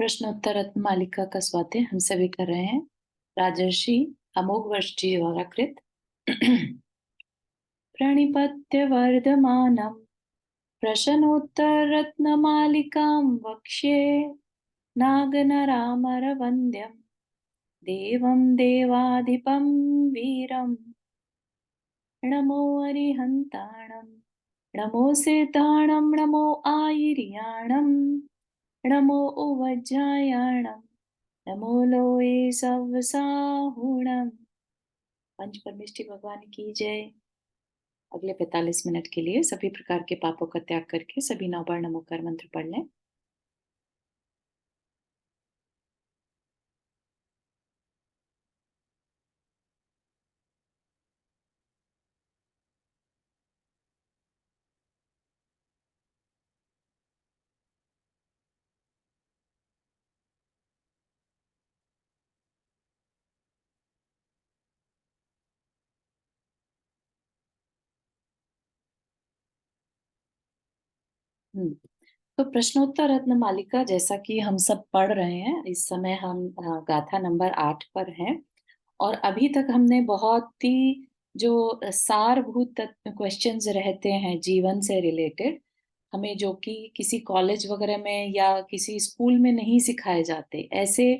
प्रश्नोत्तर रत्न मालिका का स्वाध्याय हम सभी कर रहे हैं। राजर्षि अमोघ वर्ष जी द्वारा कृत। प्रणिपत्य वर्धमानम प्रश्नोत्तर रत्न मालिकां वक्ष्ये नागनरामर वन्द्यम देवं देवाधिपं वीरम नमो अरिहंताणम नमो सेताणम नमो आयिर्याणम नमो उवज्जायाणम नमो लोए सवसाहुणम। पंच परमेष्टि भगवान की जय। अगले 45 मिनट के लिए सभी प्रकार के पापों का त्याग करके सभी 9 बार नमोकार मंत्र पढ़ लें। तो प्रश्नोत्तर रत्न मालिका जैसा कि हम सब पढ़ रहे हैं, इस समय हम गाथा नंबर 8 पर हैं। और अभी तक हमने बहुत ही जो सारभूत क्वेश्चंस रहते हैं जीवन से रिलेटेड, हमें जो कि किसी कॉलेज वगैरह में या किसी स्कूल में नहीं सिखाए जाते, ऐसे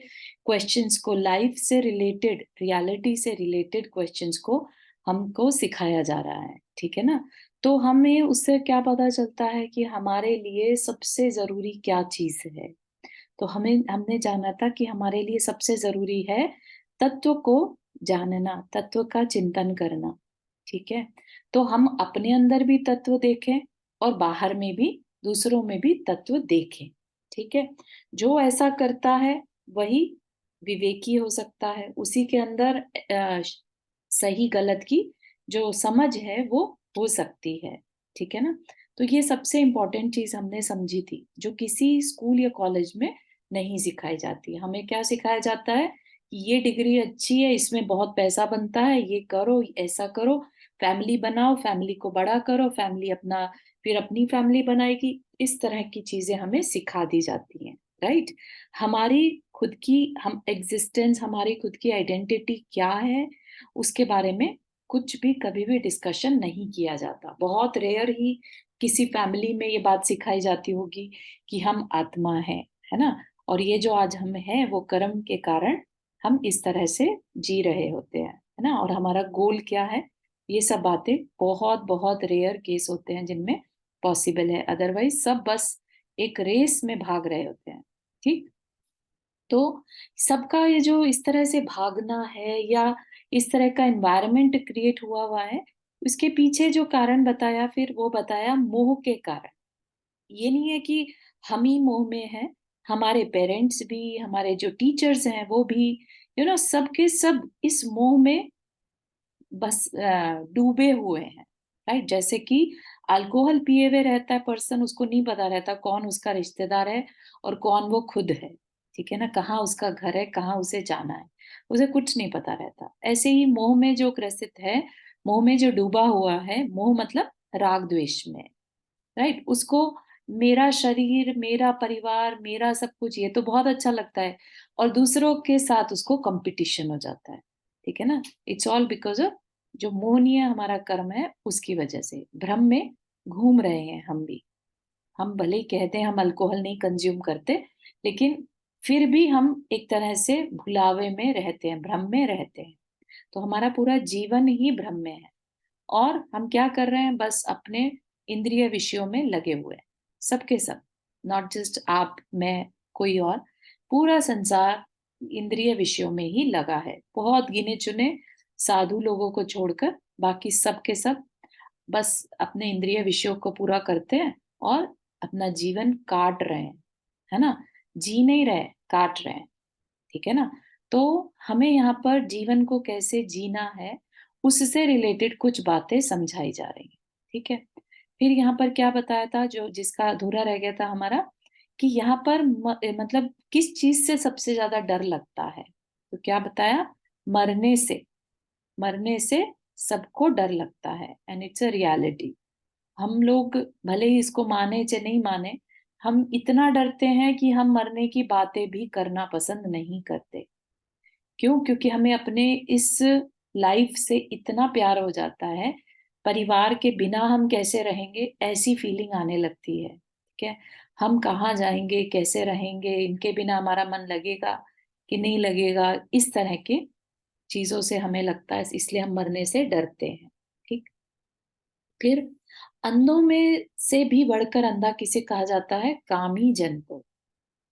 क्वेश्चंस को, लाइफ से रिलेटेड, रियलिटी से रिलेटेड क्वेश्चंस को हमको सिखाया जा रहा है। ठीक है ना? तो हमें उससे क्या पता चलता है कि हमारे लिए सबसे जरूरी क्या चीज है। तो हमने जाना था कि हमारे लिए सबसे जरूरी है तत्व को जानना, तत्व का चिंतन करना। ठीक है? तो हम अपने अंदर भी तत्व देखें और बाहर में भी, दूसरों में भी तत्व देखें। ठीक है? जो ऐसा करता है वही विवेकी हो सकता है, उसी के अंदर सही गलत की जो समझ है वो हो सकती है। ठीक है ना? तो ये सबसे इम्पोर्टेंट चीज हमने समझी थी, जो किसी स्कूल या कॉलेज में नहीं सिखाई जाती। हमें क्या सिखाया जाता है कि ये डिग्री अच्छी है, इसमें बहुत पैसा बनता है, ये करो, ऐसा करो, फैमिली बनाओ, फैमिली को बड़ा करो, फैमिली अपना, फिर अपनी फैमिली बनाएगी। इस तरह की चीजें हमें सिखा दी जाती हैं। राइट? हमारी खुद की, हम एग्जिस्टेंस, हमारी खुद की आइडेंटिटी क्या है, उसके बारे में कुछ भी कभी भी डिस्कशन नहीं किया जाता। बहुत रेयर ही किसी फैमिली में ये बात सिखाई जाती होगी कि हम आत्मा है ना? और ये जो आज हम हैं वो कर्म के कारण हम इस तरह से जी रहे होते हैं, है ना? और हमारा गोल क्या है, ये सब बातें बहुत बहुत रेयर केस होते हैं जिनमें पॉसिबल है। अदरवाइज सब बस एक रेस में भाग रहे होते हैं। ठीक? तो सबका ये जो इस तरह से भागना है या इस तरह का एनवायरनमेंट क्रिएट हुआ हुआ है, उसके पीछे जो कारण बताया, फिर वो बताया मोह के कारण। ये नहीं है कि हम ही मोह में हैं, हमारे पेरेंट्स भी, हमारे जो टीचर्स हैं वो भी, सब के सब इस मोह में बस डूबे हुए हैं। राइट? जैसे कि अल्कोहल पिए हुए रहता है पर्सन, उसको नहीं पता रहता कौन उसका रिश्तेदार है और कौन वो खुद है। ठीक है ना? कहाँ उसका घर है, कहाँ उसे जाना है, उसे कुछ नहीं पता रहता। ऐसे ही मोह में जो ग्रसित है, मोह में जो डूबा हुआ है, मोह मतलब राग द्वेष में, राइट, उसको मेरा शरीर, मेरा परिवार, मेरा सब कुछ ये तो बहुत अच्छा लगता है, और दूसरों के साथ उसको कंपटीशन हो जाता है। ठीक है ना? इट्स ऑल बिकॉज ऑफ जो मोहनीय हमारा कर्म है, उसकी वजह से भ्रम में घूम रहे हैं हम भी। हम भले ही कहते हैं हम अल्कोहल नहीं कंज्यूम करते, लेकिन फिर भी हम एक तरह से भुलावे में रहते हैं, भ्रम में रहते हैं। तो हमारा पूरा जीवन ही भ्रम में है। और हम क्या कर रहे हैं, बस अपने इंद्रिय विषयों में लगे हुए हैं। सबके सब, नॉट जस्ट आप, मैं, कोई और, पूरा संसार इंद्रिय विषयों में ही लगा है। बहुत गिने चुने साधु लोगों को छोड़कर बाकी सब के सब बस अपने इंद्रिय विषयों को पूरा करते हैं और अपना जीवन काट रहे हैं, है ना? जी नहीं रहे, काट रहे हैं। ठीक है ना? तो हमें यहाँ पर जीवन को कैसे जीना है, उससे रिलेटेड कुछ बातें समझाई जा रही हैं। ठीक है? फिर यहाँ पर क्या बताया था, जो जिसका अधूरा रह गया था हमारा, कि यहाँ पर मतलब किस चीज से सबसे ज्यादा डर लगता है। तो क्या बताया? मरने से। मरने से सबको डर लगता है, एंड इट्स अ रियलिटी। हम लोग भले ही इसको माने चाहे नहीं माने, हम इतना डरते हैं कि हम मरने की बातें भी करना पसंद नहीं करते। क्यों? क्योंकि हमें अपने इस लाइफ से इतना प्यार हो जाता है, परिवार के बिना हम कैसे रहेंगे, ऐसी फीलिंग आने लगती है, ठीक है? हम कहाँ जाएँगे, कैसे रहेंगे, इनके बिना हमारा मन लगेगा कि नहीं लगेगा, इस तरह के चीज़ों से हमें लगता है, इसलिए हम मरने से डरते हैं, ठीक? फिर अंधों में से भी बढ़कर अंधा किसे कहा जाता है? कामी जन को,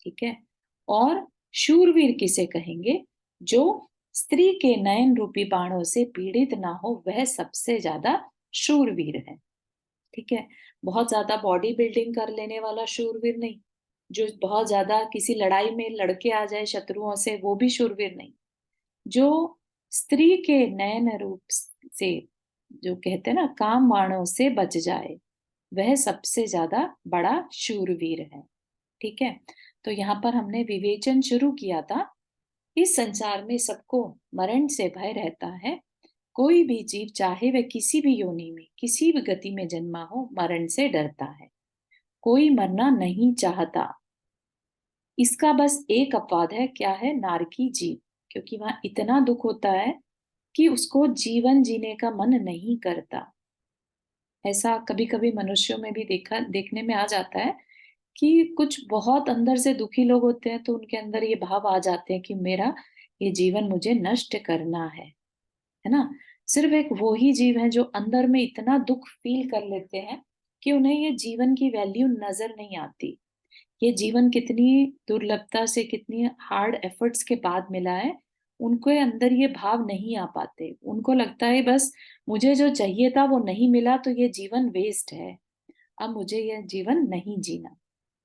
ठीक है? और शूरवीर किसे कहेंगे? जो स्त्री के नयन रूपी बाणों से पीड़ित ना हो, वह सबसे ज्यादा शूरवीर है, ठीक है? बहुत ज्यादा बॉडी बिल्डिंग कर लेने वाला शूरवीर नहीं, जो बहुत ज्यादा किसी लड़ाई में लड़के आ जाए शत्रुओं से, वो भी शूरवीर नहीं। जो स्त्री के नयन रूप से, जो कहते हैं ना, काम बाणों से बच जाए, वह सबसे ज्यादा बड़ा शूरवीर है, ठीक है? तो यहाँ पर हमने विवेचन शुरू किया था। इस संसार में सबको मरण से भय रहता है। कोई भी जीव, चाहे वह किसी भी योनि में, किसी भी गति में जन्मा हो, मरण से डरता है। कोई मरना नहीं चाहता। इसका बस एक अपवाद है, क्या है? नारकी जीव, क्योंकि वहां इतना दुख होता है कि उसको जीवन जीने का मन नहीं करता। ऐसा कभी कभी मनुष्यों में भी देखने में आ जाता है कि कुछ बहुत अंदर से दुखी लोग होते हैं, तो उनके अंदर ये भाव आ जाते हैं कि मेरा ये जीवन मुझे नष्ट करना है ना? सिर्फ एक वो ही जीव है जो अंदर में इतना दुख फील कर लेते हैं कि उन्हें ये जीवन की वैल्यू नजर नहीं आती। ये जीवन कितनी दुर्लभता से, कितनी हार्ड एफर्ट्स के बाद मिला है, उनके अंदर ये भाव नहीं आ पाते। उनको लगता है बस मुझे जो चाहिए था वो नहीं मिला, तो ये जीवन वेस्ट है, अब मुझे ये जीवन नहीं जीना,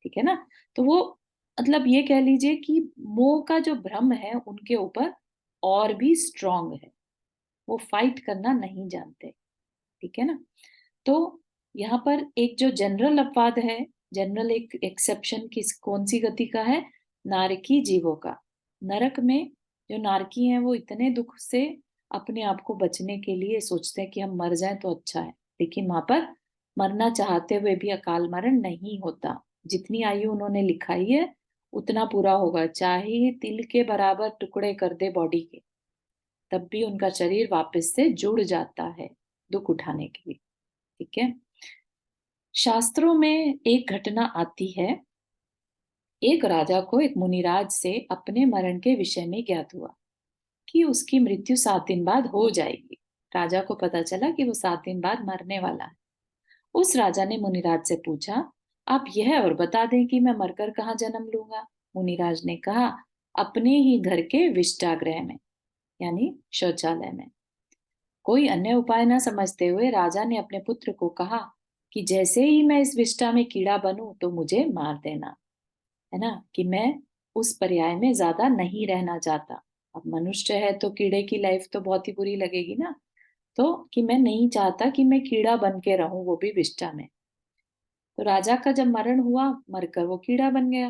ठीक है ना? तो वो, मतलब ये कह लीजिए कि मोह का जो भ्रम है उनके ऊपर और भी स्ट्रांग है। वो फाइट करना नहीं जानते, ठीक है ना? तो यहाँ पर एक जो जनरल अपवाद है, जनरल एक एक्सेप्शन किस कौन सी गति का है? नारकी जीवों का। नरक में जो नारकी हैं वो इतने दुख से अपने आप को बचने के लिए सोचते हैं कि हम मर जाएं तो अच्छा है, लेकिन वहां पर मरना चाहते हुए भी अकाल मरण नहीं होता। जितनी आयु उन्होंने लिखाई है उतना पूरा होगा, चाहे तिल के बराबर टुकड़े कर दे बॉडी के, तब भी उनका शरीर वापस से जुड़ जाता है दुख उठाने के लिए, ठीक है? शास्त्रों में एक घटना आती है। एक राजा को एक मुनिराज से अपने मरण के विषय में ज्ञात हुआ कि उसकी मृत्यु 7 दिन बाद हो जाएगी। राजा को पता चला कि वो 7 दिन बाद मरने वाला है। उस राजा ने मुनिराज से पूछा, आप यह और बता दें कि मैं मरकर कहाँ जन्म लूंगा? मुनिराज ने कहा, अपने ही घर के विष्टागृह में, यानी शौचालय में। कोई अन्य उपाय न समझते हुए राजा ने अपने पुत्र को कहा कि जैसे ही मैं इस विष्टा में कीड़ा बनूं तो मुझे मार देना, है ना? कि मैं उस पर्याय में ज्यादा नहीं रहना चाहता। अब मनुष्य है तो कीड़े की लाइफ तो बहुत ही बुरी लगेगी ना, तो कि मैं नहीं चाहता कि मैं कीड़ा बन के रहूं, वो भी विष्टा में। तो राजा का जब मरण हुआ, मरकर वो कीड़ा बन गया।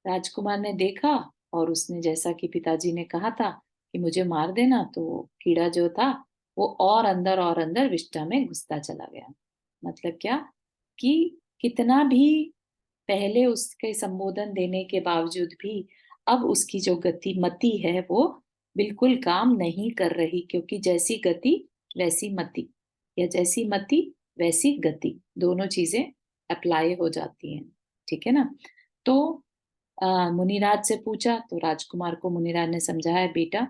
राजकुमार ने देखा और उसने, जैसा कि पिताजी ने कहा था कि मुझे मार देना, तो कीड़ा जो था वो और अंदर विष्ठा में घुसता चला गया। मतलब क्या? कि कितना भी पहले उसके संबोधन देने के बावजूद भी अब उसकी जो गति मति है वो बिल्कुल काम नहीं कर रही, क्योंकि जैसी गति वैसी मति, या जैसी मति वैसी गति, दोनों चीजें अप्लाई हो जाती हैं, ठीक है ना? तो मुनिराज से पूछा तो राजकुमार को मुनिराज ने समझाया, बेटा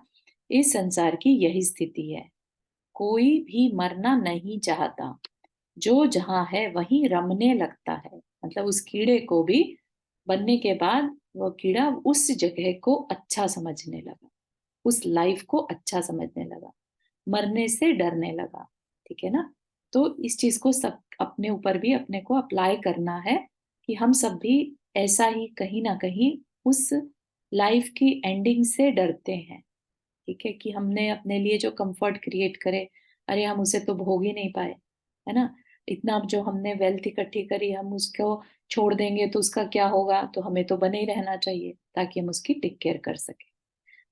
इस संसार की यही स्थिति है, कोई भी मरना नहीं चाहता, जो जहां है वहीं रमने लगता है। मतलब उस कीड़े को भी बनने के बाद वो कीड़ा उस जगह को अच्छा समझने लगा, उस लाइफ को अच्छा समझने लगा, मरने से डरने लगा, ठीक है ना? तो इस चीज को सब अपने ऊपर भी अपने को अप्लाई करना है कि हम सब भी ऐसा ही कहीं ना कहीं उस लाइफ की एंडिंग से डरते हैं, ठीक है? कि हमने अपने लिए जो कंफर्ट क्रिएट करे, अरे हम उसे तो भोग ही नहीं पाए, है ना? इतना जो हमने वेल्थ इकट्ठी करी, हम उसको छोड़ देंगे तो उसका क्या होगा? तो हमें तो बने ही रहना चाहिए ताकि हम उसकी टेक केयर कर सके।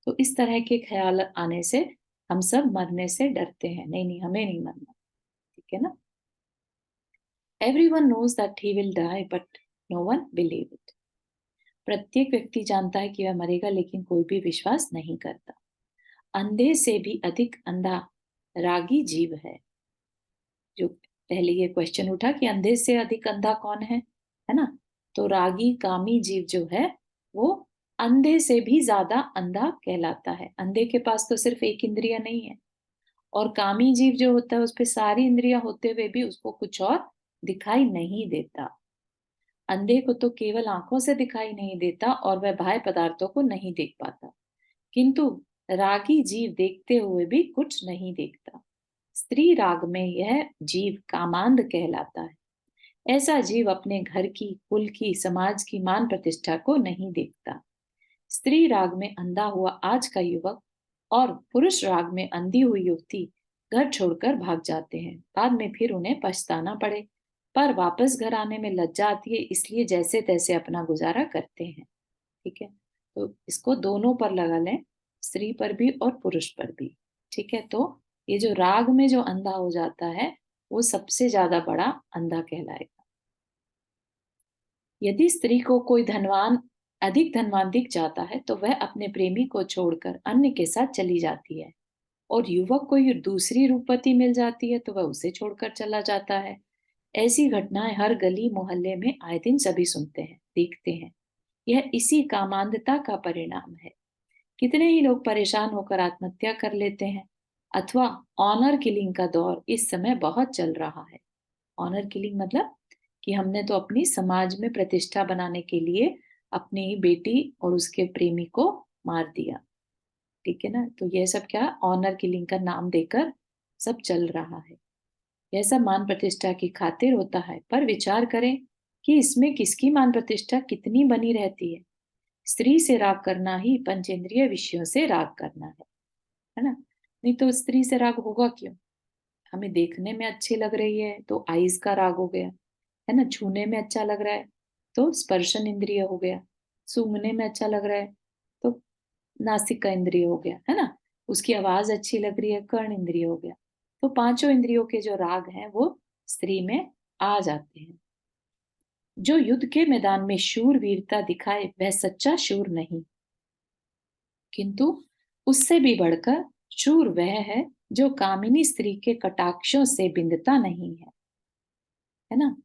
तो इस तरह के ख्याल आने से हम सब मरने से डरते हैं। नहीं नहीं, हमें नहीं मरना, ठीक है ना? Everyone knows that he will die, but no one believe it. प्रत्येक व्यक्ति जानता है कि वह मरेगा, लेकिन कोई भी विश्वास नहीं करता। अंधे से भी अधिक अंधा रागी जीव है। जो पहले ये क्वेश्चन उठा कि अंधे से अधिक अंधा कौन है ना? तो रागी कामी जीव जो है वो अंधे से भी ज्यादा अंधा कहलाता है। अंधे के पास तो सिर्फ एक इंद्रिय नहीं है, और कामी जीव जो होता है उस पे सारी इंद्रियां होते हुए भी उसको कुछ और दिखाई नहीं देता। अंधे को तो केवल आंखों से दिखाई नहीं देता और वह बाह्य पदार्थों को नहीं देख पाता, किंतु रागी जीव देखते हुए भी कुछ नहीं देखता। स्त्री राग में यह जीव कामांध कहलाता है। ऐसा जीव अपने घर की, कुल की, समाज की मान प्रतिष्ठा को नहीं देखता। स्त्री राग में अंधा हुआ आज का युवक और पुरुष राग में अंधी हुई युवती घर छोड़कर भाग जाते हैं। बाद में फिर उन्हें पछताना पड़े, पर वापस घर आने में लज्जा आती है, इसलिए जैसे तैसे अपना गुजारा करते हैं। ठीक है, तो इसको दोनों पर लगा लें, स्त्री पर भी और पुरुष पर भी। ठीक है, तो ये जो राग में जो अंधा हो जाता है वो सबसे ज्यादा बड़ा अंधा कहलाएगा। यदि स्त्री को कोई धनवान, अधिक धनवान दिख जाता है तो वह अपने प्रेमी को छोड़कर अन्य के साथ चली जाती है, और युवक को दूसरी रूपवती मिल जाती है तो वह उसे छोड़कर चला जाता है। ऐसी घटनाएं हर गली मोहल्ले में आए दिन सभी सुनते हैं, देखते हैं। यह इसी कामांधता का परिणाम है। कितने ही लोग परेशान होकर आत्महत्या कर लेते हैं, अथवा ऑनर किलिंग का दौर इस समय बहुत चल रहा है। ऑनर किलिंग मतलब कि हमने तो अपनी समाज में प्रतिष्ठा बनाने के लिए अपनी ही बेटी और उसके प्रेमी को मार दिया। ठीक है ना? तो यह सब क्या, ऑनर किलिंग का नाम देकर सब चल रहा है। यह सब मान प्रतिष्ठा की खातिर होता है, पर विचार करें कि इसमें किसकी मान प्रतिष्ठा कितनी बनी रहती है। स्त्री से राग करना ही पंचेंद्रिय विषयों से राग करना है ना? नहीं तो स्त्री से राग होगा क्यों? हमें देखने में अच्छी लग रही है तो आईज का राग हो गया, है ना? छूने में अच्छा लग रहा है तो स्पर्शन इंद्रिय हो गया, सूंघने में अच्छा लग रहा है तो नासिक का इंद्रिय हो गया, है ना? उसकी आवाज अच्छी लग रही है, कर्ण इंद्रिय हो गया। तो पांचों इंद्रियों के जो राग हैं वो स्त्री में आ जाते हैं। जो युद्ध के मैदान में शूर वीरता दिखाए वह सच्चा शूर नहीं, किंतु उससे भी बढ़कर शूर वह है जो कामिनी स्त्री के कटाक्षों से बिंदता नहीं है ना?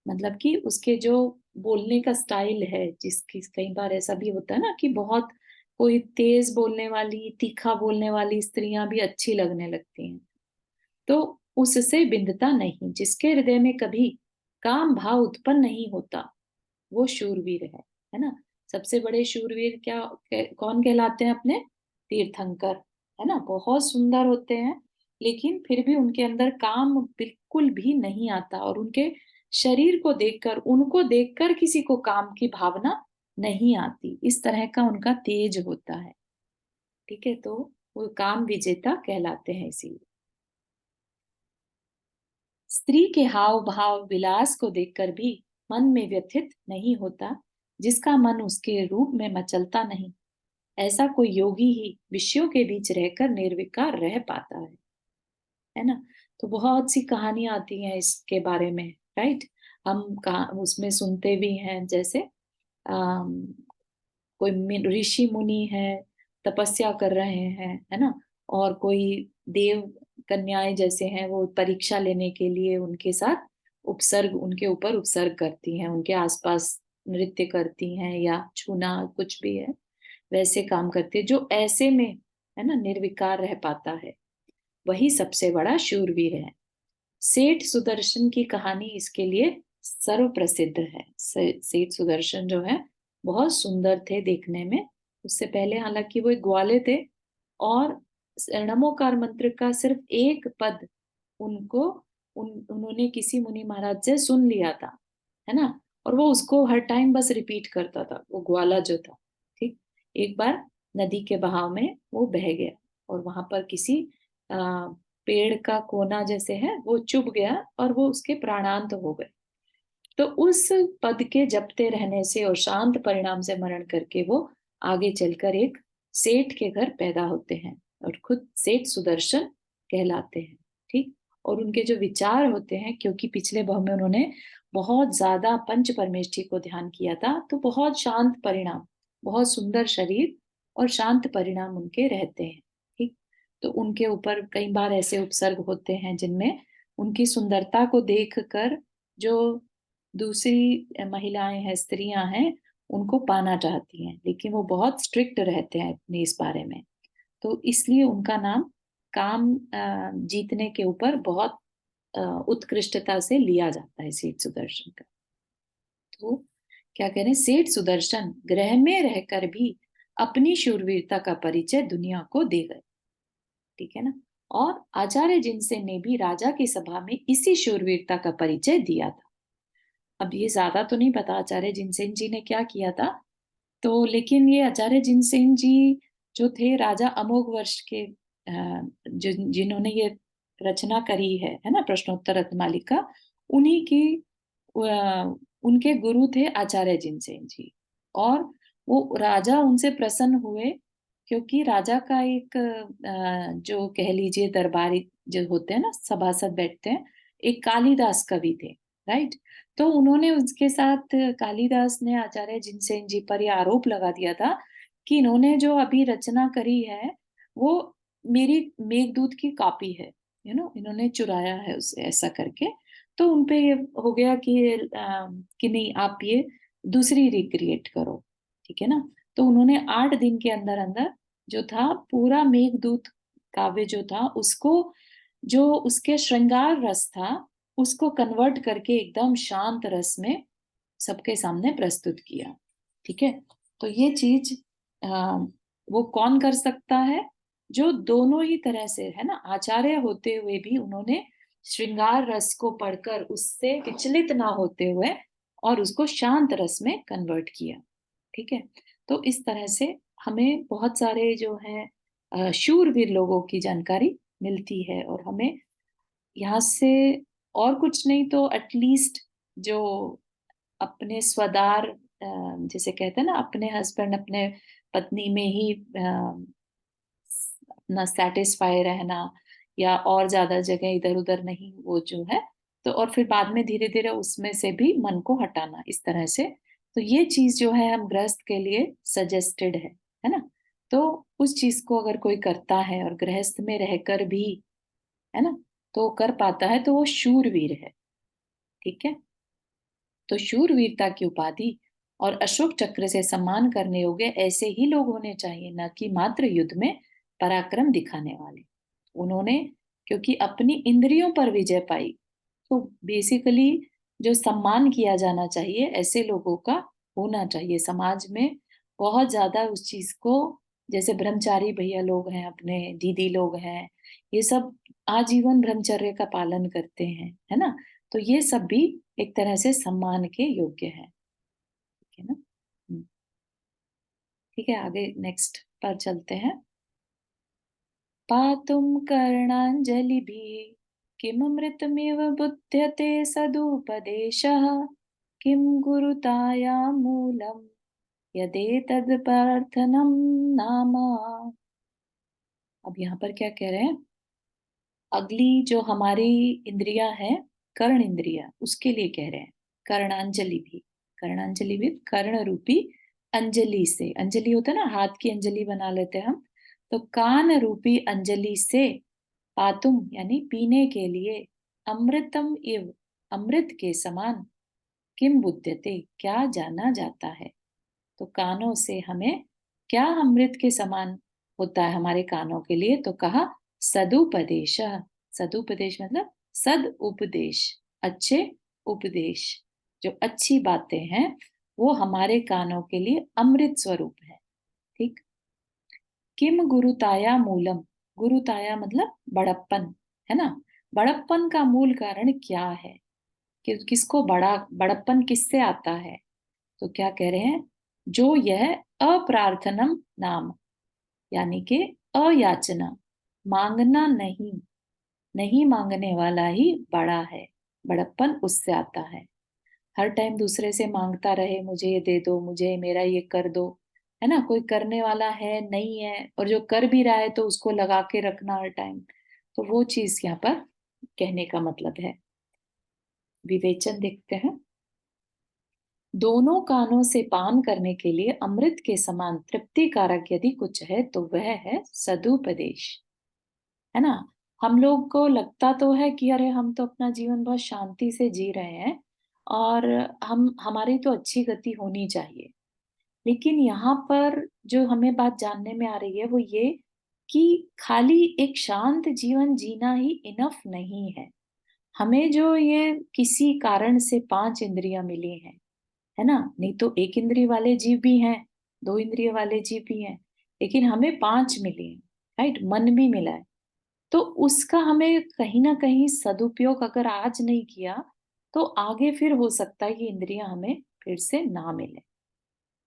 मतलब कि उसके जो बोलने का स्टाइल है, जिसकी कई बार ऐसा भी होता है ना कि बहुत कोई तेज बोलने वाली, तीखा बोलने वाली स्त्रियां भी अच्छी लगने लगती हैं, तो उससे बिंदता नहीं। जिसके हृदय में कभी काम भाव उत्पन्न नहीं होता वो शूरवीर है ना? सबसे बड़े शूरवीर कौन कहलाते हैं अपने? तीर्थंकर, है ना? बहुत सुंदर होते हैं, लेकिन फिर भी उनके अंदर काम बिल्कुल भी नहीं आता, और उनके शरीर को देखकर, उनको देखकर किसी को काम की भावना नहीं आती। इस तरह का उनका तेज होता है। ठीक है, तो वो काम विजेता कहलाते हैं। इसीलिए स्त्री के हाव भाव विलास को देखकर भी मन में व्यथित नहीं होता, जिसका मन उसके रूप में मचलता नहीं। ऐसा कोई योगी ही विषयों के बीच रहकर निर्विकार रह पाता है ना? तो बहुत सी कहानियां आती हैं इसके बारे में, राइट? हम उसमें सुनते भी हैं, जैसे अम, कोई ऋषि मुनि है, तपस्या कर रहे हैं, है ना? और कोई देव कन्याएं जैसे हैं, वो परीक्षा लेने के लिए उनके साथ उपसर्ग, उनके ऊपर उपसर्ग करती हैं, उनके आसपास नृत्य करती हैं या छूना कुछ भी है, वैसे काम करती है। जो ऐसे में, है ना, निर्विकार रह पाता है, वही सबसे बड़ा शूरवीर है। सेठ सुदर्शन की कहानी इसके लिए सर्व प्रसिद्ध है। सेठ सुदर्शन जो है बहुत सुंदर थे देखने में। उससे पहले हालांकि वो एक ग्वाले थे, और नमोकार मंत्र का सिर्फ एक पद उनको उन्होंने किसी मुनि महाराज से सुन लिया था, है ना? और वो उसको हर टाइम बस रिपीट करता था, वो ग्वाला जो था। ठीक, एक बार नदी के बहाव में वो बह गया, और वहां पर किसी पेड़ का कोना जैसे है वो चुभ गया, और वो उसके प्राणांत हो गए। तो उस पद के जपते रहने से और शांत परिणाम से मरण करके वो आगे चलकर एक सेठ के घर पैदा होते हैं, और खुद सेठ सुदर्शन कहलाते हैं। ठीक, और उनके जो विचार होते हैं, क्योंकि पिछले भाव में उन्होंने बहुत ज्यादा पंच परमेष्ठी को ध्यान किया था, तो बहुत शांत परिणाम, बहुत सुंदर शरीर और शांत परिणाम उनके रहते हैं। ठीक। तो उनके ऊपर कई बार ऐसे उपसर्ग होते हैं जिनमें उनकी सुंदरता को देखकर जो दूसरी महिलाएं हैं, स्त्रियां हैं, उनको पाना चाहती हैं, लेकिन वो बहुत स्ट्रिक्ट रहते हैं अपने इस बारे में। तो इसलिए उनका नाम काम जीतने के ऊपर बहुत उत्कृष्टता से लिया जाता है, सेठ सुदर्शन का। तो क्या कह रहे हैं, सेठ सुदर्शन ग्रह में रहकर भी अपनी शूरवीरता का परिचय दुनिया को दे गए। ठीक है ना। और आचार्य जिनसेन ने भी राजा की सभा में इसी शूरवीरता का परिचय दिया था। अब ये ज्यादा तो नहीं पता आचार्य जिनसेन जी ने क्या किया था, तो लेकिन ये आचार्य जिनसेन जी जो थे राजा अमोघ वर्ष के, जिन्होंने ये रचना करी है ना, प्रश्नोत्तर रत्नमालिका, उन्हीं की उनके गुरु थे आचार्य जिनसेन जी। और वो राजा उनसे प्रसन्न हुए क्योंकि राजा का एक जो कह लीजिए दरबारी जो होते हैं ना, सभासद बैठते हैं, एक कालिदास कवि थे। राइट। तो उन्होंने उसके साथ, कालिदास ने आचार्य जिनसेन जी पर यह आरोप लगा दिया था कि इन्होंने जो अभी रचना करी है वो मेरी मेघदूत की कॉपी है, इन्होंने चुराया है उसे, ऐसा करके। तो उनपे ये हो गया कि नहीं, आप ये दूसरी रिक्रिएट करो। ठीक है ना। तो उन्होंने 8 दिन के अंदर अंदर जो था पूरा मेघदूत काव्य जो था उसको, जो उसके श्रृंगार रस था, उसको कन्वर्ट करके एकदम शांत रस में सबके सामने प्रस्तुत किया। ठीक है। तो ये चीज वो कौन कर सकता है, जो दोनों ही तरह से है ना, आचार्य होते हुए भी उन्होंने श्रृंगार रस को पढ़कर उससे विचलित ना होते हुए और उसको शांत रस में कन्वर्ट किया। ठीक है। तो इस तरह से हमें बहुत सारे जो है शूरवीर लोगों की जानकारी मिलती है, और हमें यहाँ से और कुछ नहीं तो एटलीस्ट जो अपने स्वदार, जिसे कहते हैं ना, अपने हस्बैंड अपने पत्नी में ही अपना सेटिस्फाई रहना, या और ज्यादा जगह इधर उधर नहीं, वो जो है, तो और फिर बाद में धीरे धीरे उसमें से भी मन को हटाना, इस तरह से। तो ये चीज जो है हम गृहस्थ के लिए सजेस्टेड है ना। तो उस चीज को अगर कोई करता है और गृहस्थ में रहकर भी, है ना, तो कर पाता है, तो वो शूरवीर है। ठीक है। तो शूरवीरता की उपाधि और अशोक चक्र से सम्मान करने योग्य ऐसे ही लोग होने चाहिए, न कि मात्र युद्ध में पराक्रम दिखाने वाले। उन्होंने क्योंकि अपनी इंद्रियों पर विजय पाई, तो बेसिकली जो सम्मान किया जाना चाहिए ऐसे लोगों का होना चाहिए समाज में। बहुत ज्यादा उस चीज को, जैसे ब्रह्मचारी भैया लोग हैं, अपने दीदी लोग हैं, ये सब आजीवन ब्रह्मचर्य का पालन करते हैं, है ना। तो ये सब भी एक तरह से सम्मान के योग्य है। ठीक है ना। ठीक है, आगे नेक्स्ट पर चलते हैं। पातुं कर्णाञ्जलिभिः किममृतमिव बुध्यते सदुपदेशः किं गुरुतायामूलं यदेतदर्थनं नाम। अब यहाँ पर क्या कह रहे हैं, अगली जो हमारी इंद्रिया है, कर्ण इंद्रिया, उसके लिए कह रहे हैं कर्णांजलि भी। कर्णांजलि भी कर्ण रूपी अंजलि से, अंजलि होता है ना, हाथ की अंजलि बना लेते हैं हम, तो कान रूपी अंजलि से पातुम यानी पीने के लिए, अमृतम इव अमृत के समान, किम बुध्यते क्या जाना जाता है। तो कानों से हमें क्या अमृत के समान होता है हमारे कानों के लिए, तो कहा सदुपदेश। सदुपदेश मतलब सद उपदेश, अच्छे उपदेश, जो अच्छी बातें हैं वो हमारे कानों के लिए अमृत स्वरूप है। ठीक। किम गुरुताया मूलम, गुरुताया मतलब बड़प्पन, है ना। बड़प्पन का मूल कारण क्या है, कि किसको बड़प्पन किससे आता है। तो क्या कह रहे हैं, जो यह अप्रार्थनम नाम, यानी कि अयाचना, मांगना नहीं, नहीं मांगने वाला ही बड़ा है, बड़प्पन उससे आता है। हर टाइम दूसरे से मांगता रहे, मुझे ये दे दो, मुझे मेरा ये कर दो, है ना, कोई करने वाला है नहीं है, और जो कर भी रहा है तो उसको लगा के रखना हर टाइम, तो वो चीज यहाँ पर कहने का मतलब है। विवेचन देखते हैं। दोनों कानों से पान करने के लिए अमृत के समान तृप्तिकारक यदि कुछ है तो वह है सदुपदेश। है ना? हम लोग को लगता तो है कि अरे हम तो अपना जीवन बहुत शांति से जी रहे हैं और हम हमारी तो अच्छी गति होनी चाहिए। लेकिन यहाँ पर जो हमें बात जानने में आ रही है वो ये कि खाली एक शांत जीवन जीना ही इनफ नहीं है। हमें जो ये किसी कारण से 5 इंद्रियाँ मिली हैं, है ना? नहीं तो 1 इंद्रिय वाले जीव भी हैं, 2 इंद्रिय वाले जीव भी हैं, लेकिन हमें 5 मिली हैं, राइट? मन भी मिला है। तो उसका हमें कहीं न कहीं सदुपयोग अगर आज नहीं किया, तो आगे फिर हो सकता है कि इंद्रियाँ हमें फिर से ना मिलें,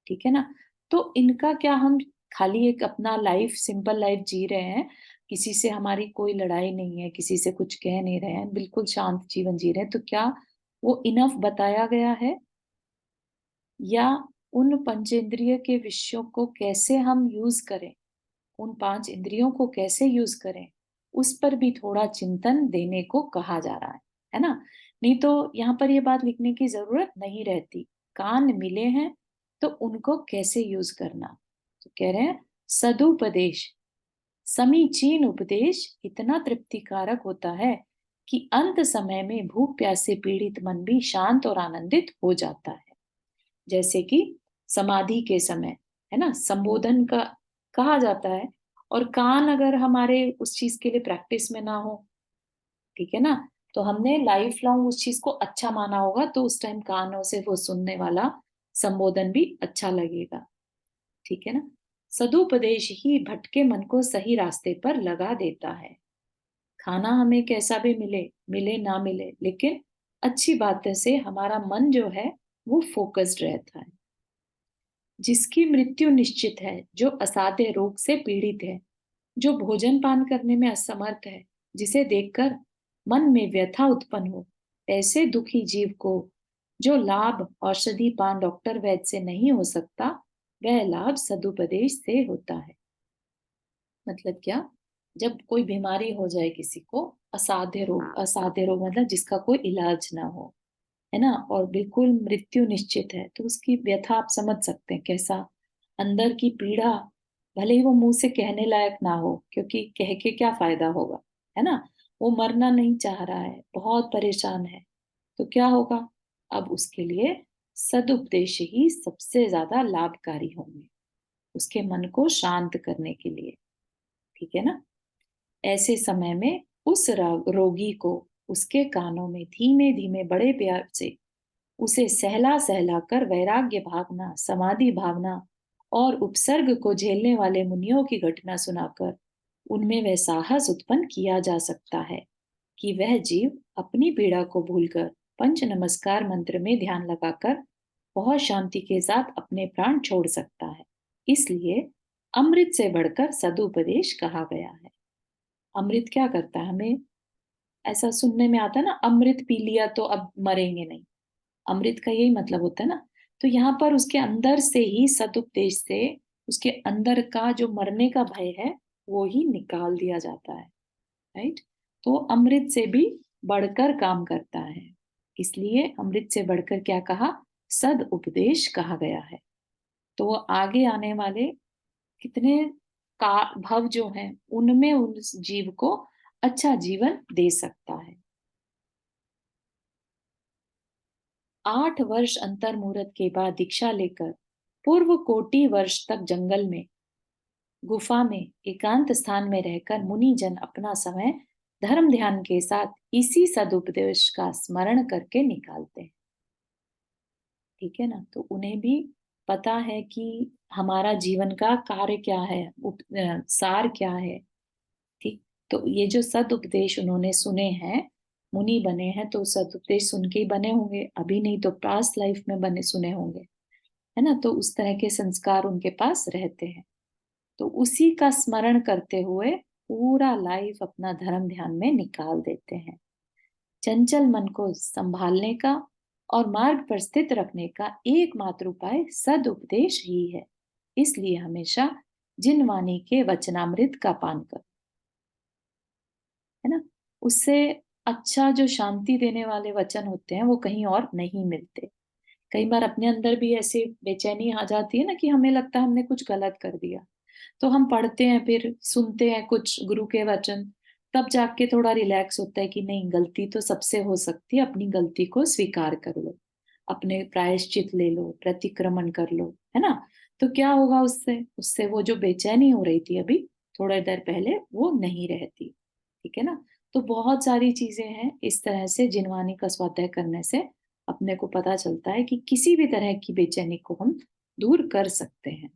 ठीक है ना? तो इनका क्या हम खाली एक अपना लाइफ सिंपल लाइफ जी रहे हैं, किसी से हमारी कोई लड़ाई नहीं है, किसी से कुछ कह नहीं रहे हैं, बिल्कुल शांत जीवन जी रहे हैं, तो क्या वो इनफ बताया गया है? या उन पंचेंद्रिय के विषयों को कैसे हम यूज़ करें, उन 5 इंद्रियों को कैसे यूज़ करें, उस पर भी थोड़ा चिंतन देने को कहा जा रहा है ना? नहीं तो यहाँ पर ये बात लिखने की ज़रूरत नहीं रहती। कान मिले हैं, तो उनको कैसे यूज़ करना? तो कह रहे हैं सदुपदेश, समीचीन उपदेश इतना तृप्तिकारक होता है कि अंत समय में भूख प्यास से पीड़ित मन भी शांत और आनंदित हो जाता है। जैसे कि समाधि के समय, है ना? संबोधन का कहा जाता है और कान अगर हमारे उस चीज़ के लिए प्रैक्टिस में ना हो, ठीक है ना? तो हमने लाइफ लॉन्ग उस चीज़ को अच्छा माना होगा, तो उस टाइम कानों से वो सुनने वाला संबोधन भी अच्छा लगेगा, ठीक है ना? सदुपदेश ही भटके मन को सही रास्ते पर लगा देता है। खाना हमें कैसा भी मिले, मिले ना मिले, लेकिन अच्छी बातें से हमारा मन जो है, वो फ़ोकस्ड रहता है। जिसकी मृत्यु निश्चित है, जो असाध्य रोग से पीड़ित है, जो भोजन पान करने में असमर्थ है, जिसे देखकर मन में व्यथा उत्पन्न हो, ऐसे दुखी जीव को जो लाभ औषधि पान डॉक्टर वैद्य से नहीं हो सकता, वह लाभ सदुपदेश से होता है। मतलब क्या? जब कोई बीमारी हो जाए किसी को, असाध्य रोग मतलब जिसका कोई इलाज ना हो, है ना? और बिल्कुल मृत्यु निश्चित है, तो उसकी व्यथा आप समझ सकते हैं कैसा अंदर की पीड़ा, भले ही वो मुँह से कहने लायक ना हो, क्योंकि कह के क्या फ़ायदा होगा, है ना? वो मरना नहीं चाह रहा है, बहुत परेशान है, तो क्या होगा? अब उसके लिए सदुपदेश ही सबसे ज़्यादा लाभकारी होंगे, उसके मन को शांत करने के लिए, ठीक है ना? ऐसे समय में उस रोगी को उसके कानों में धीमे-धीमे बड़े प्यार से उसे सहला-सहला कर वैराग्य भावना, समाधि भावना और उपसर्ग को झेलने वाले मुनियों की घटना सुनाकर उनमें वह साहस उत्पन्न किया जा सकता है कि वह जीव अपनी पीड़ा को भूलकर पंच नमस्कार मंत्र में ध्यान लगाकर बहुत शांति के साथ अपने प्राण छोड़ सकता है। इसलिए अमृत से बढ़कर सदुपदेश कहा गया है। अमृत क्या करता है? हमें ऐसा सुनने में आता है ना, अमृत पी लिया तो अब मरेंगे नहीं। अमृत का यही मतलब होता है ना। तो यहाँ पर उसके अंदर से ही सदुपदेश से उसके अंदर का जो मरने का भय है वो ही निकाल दिया जाता है, राइट? तो अमृत से भी बढ़कर काम करता है, इसलिए अमृत से बढ़कर क्या कहा? सद उपदेश कहा गया है। तो वो आगे आने वाले कितने का भव जो हैं उनमें उस जीव को अच्छा जीवन दे सकता है। 8 वर्ष अंतर मुहूर्त के बाद दीक्षा लेकर पूर्व कोटि वर्ष तक जंगल में गुफा में एकांत स्थान में रहकर मुनि जन अपना समय धर्म ध्यान के साथ इसी सदुपदेश का स्मरण करके निकालते हैं, ठीक है ना? तो उन्हें भी पता है कि हमारा जीवन का कार्य क्या है, सार क्या है, ठीक? तो ये जो सदुपदेश उन्होंने सुने हैं, मुनि बने हैं तो सदुपदेश सुन के ही बने होंगे, अभी नहीं तो पास्ट लाइफ में बने सुने होंगे, है ना? तो उस तरह के संस्कार उनके पास रहते हैं। तो उसी का स्मरण करते हुए पूरा लाइफ अपना धर्म ध्यान में निकाल देते हैं। चंचल मन को संभालने का और मार्ग पर स्थित रखने का एकमात्र उपाय सदुपदेश ही है। इसलिए हमेशा जिन वाणी के वचनामृत का पान करो, है ना? उससे अच्छा जो शांति देने वाले वचन होते हैं वो कहीं और नहीं मिलते। कई बार अपने अंदर भी ऐसे बेचैनी आ जाती है ना कि हमें लगता है हमने कुछ गलत कर दिया, तो हम पढ़ते हैं, फिर सुनते हैं कुछ गुरु के वचन, तब जाके थोड़ा रिलैक्स होता है कि नहीं, गलती तो सबसे हो सकती है, अपनी गलती को स्वीकार कर लो, अपने प्रायश्चित ले लो, प्रतिक्रमण कर लो, है ना। तो क्या होगा उससे उससे वो जो बेचैनी हो रही थी अभी थोड़ी देर पहले, वो नहीं रहती। ठीक है ना। तो बहुत सारी चीजें हैं इस तरह से, जिनवानी का स्वाध्याय करने से अपने को पता चलता है कि किसी भी तरह की बेचैनी को हम दूर कर सकते हैं।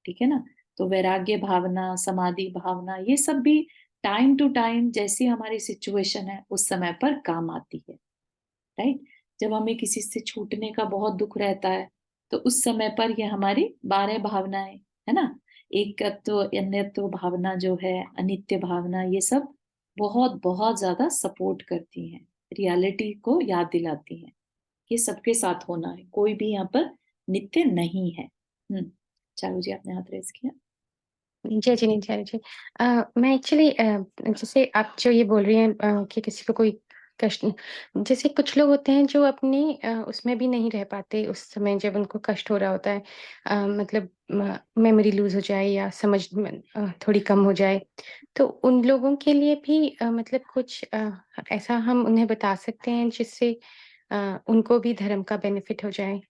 ठीक है ना। तो वैराग्य भावना, समाधि भावना, ये सब भी टाइम टू टाइम जैसी हमारी सिचुएशन है उस समय पर काम आती है। राइट। जब हमें किसी से छूटने का बहुत दुख रहता है, तो उस समय पर ये हमारी 12 भावनाएं, है ना, एकत्व, अन्यत्व भावना जो है, अनित्य भावना, ये सब बहुत बहुत ज्यादा सपोर्ट करती हैं, रियलिटी को याद दिलाती हैं। ये सबके साथ होना है, कोई भी यहाँ पर नित्य नहीं है। चालू जी, आपने हाथ रेस किया। जी, जी, नहीं, जी, जी। मैं एक्चुअली जैसे आप जो ये बोल रही हैं कि किसी को कोई कष्ट, जैसे कुछ लोग होते हैं जो अपनी उसमें भी नहीं रह पाते उस समय जब उनको कष्ट हो रहा होता है। मतलब मेमोरी लूज़ हो जाए या समझ में थोड़ी कम हो जाए, तो उन लोगों के लिए भी मतलब कुछ ऐसा हम उन्हें बता सकते हैं जिससे उनको भी धर्म का बेनिफिट हो जाए?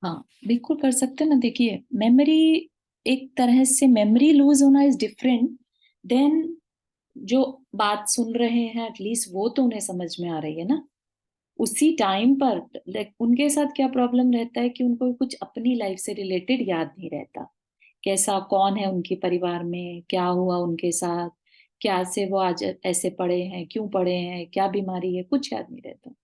हाँ, बिल्कुल कर सकते हैं ना। देखिए, मेमोरी, एक तरह से मेमोरी लूज होना इज डिफरेंट देन, जो बात सुन रहे हैं एटलीस्ट वो तो उन्हें समझ में आ रही है ना उसी टाइम पर। लाइक उनके साथ क्या प्रॉब्लम रहता है कि उनको कुछ अपनी लाइफ से रिलेटेड याद नहीं रहता, कैसा कौन है उनके परिवार में, क्या हुआ उनके साथ, क्या से वो आज ऐसे पड़े हैं, क्यों पड़े हैं, क्या बीमारी है, कुछ याद नहीं रहता।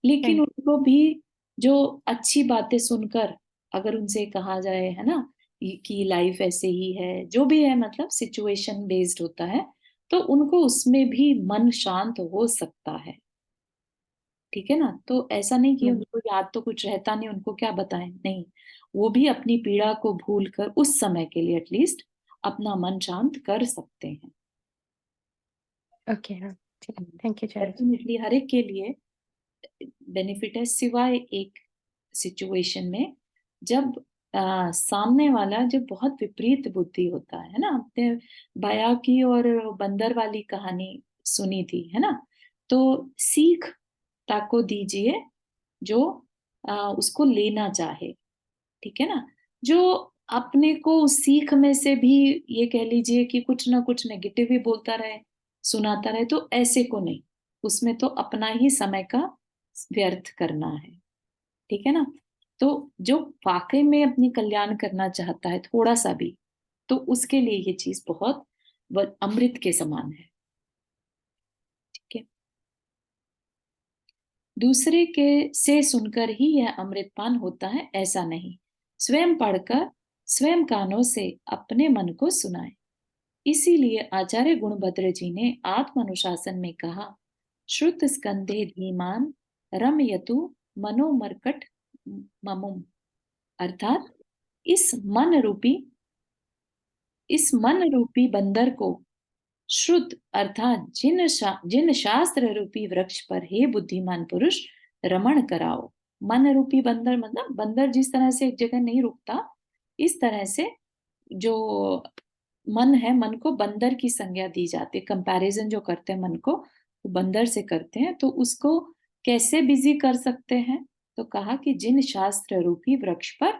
लेकिन राइट। उनको भी जो अच्छी बातें सुनकर अगर उनसे कहा जाए, है ना, कि लाइफ ऐसे ही है, जो भी है, मतलब सिचुएशन बेस्ड होता है, तो उनको उसमें भी मन शांत हो सकता है। ठीक है ना। तो ऐसा नहीं कि हुँ। उनको याद तो कुछ रहता नहीं, उनको क्या बताएं, नहीं, वो भी अपनी पीड़ा को भूल कर उस समय के लिए एटलीस्ट अपना मन शांत कर सकते हैं। ओके, हाँ, ठीक है। Thank you, charge. डेफिनेटली हर एक के लिए बेनिफिट है, सिवाय एक सिचुएशन में, जब सामने वाला जब बहुत विपरीत बुद्धि होता है ना। आपने बया की और बंदर वाली कहानी सुनी थी, है ना। तो सीख ताको दीजिए जो उसको लेना चाहे। ठीक है ना। जो अपने को उस सीख में से भी, ये कह लीजिए कि कुछ ना कुछ नेगेटिव ही बोलता रहे, सुनाता रहे, तो ऐसे को नहीं, उसमें तो अपना ही समय का व्यर्थ करना है। ठीक है ना। तो जो वाकई में अपनी कल्याण करना चाहता है थोड़ा सा भी, तो उसके लिए ये चीज बहुत अमृत के समान है। ठीक है। दूसरे के से सुनकर ही यह अमृतपान होता है ऐसा नहीं, स्वयं पढ़कर स्वयं कानों से अपने मन को सुनाए। इसीलिए आचार्य गुणभद्र जी ने आत्मानुशासन में कहा, श्रुत स्कंधे धीमान रमयतु मनोमर्कट ममुम। अर्थात इस मन रूपी इस मन रूपी बंदर को श्रुत अर्थात जिन शास्त्र रूपी वृक्ष पर हे बुद्धिमान पुरुष रमण कराओ। मन रूपी बंदर मतलब बंदर जिस तरह से एक जगह नहीं रुकता, इस तरह से जो मन है, मन को बंदर की संज्ञा दी जाती है। कंपैरिजन जो करते हैं मन को, वो बंदर से करते हैं, तो उसको कैसे बिजी कर सकते हैं। तो कहा कि जिन शास्त्र रूपी वृक्ष पर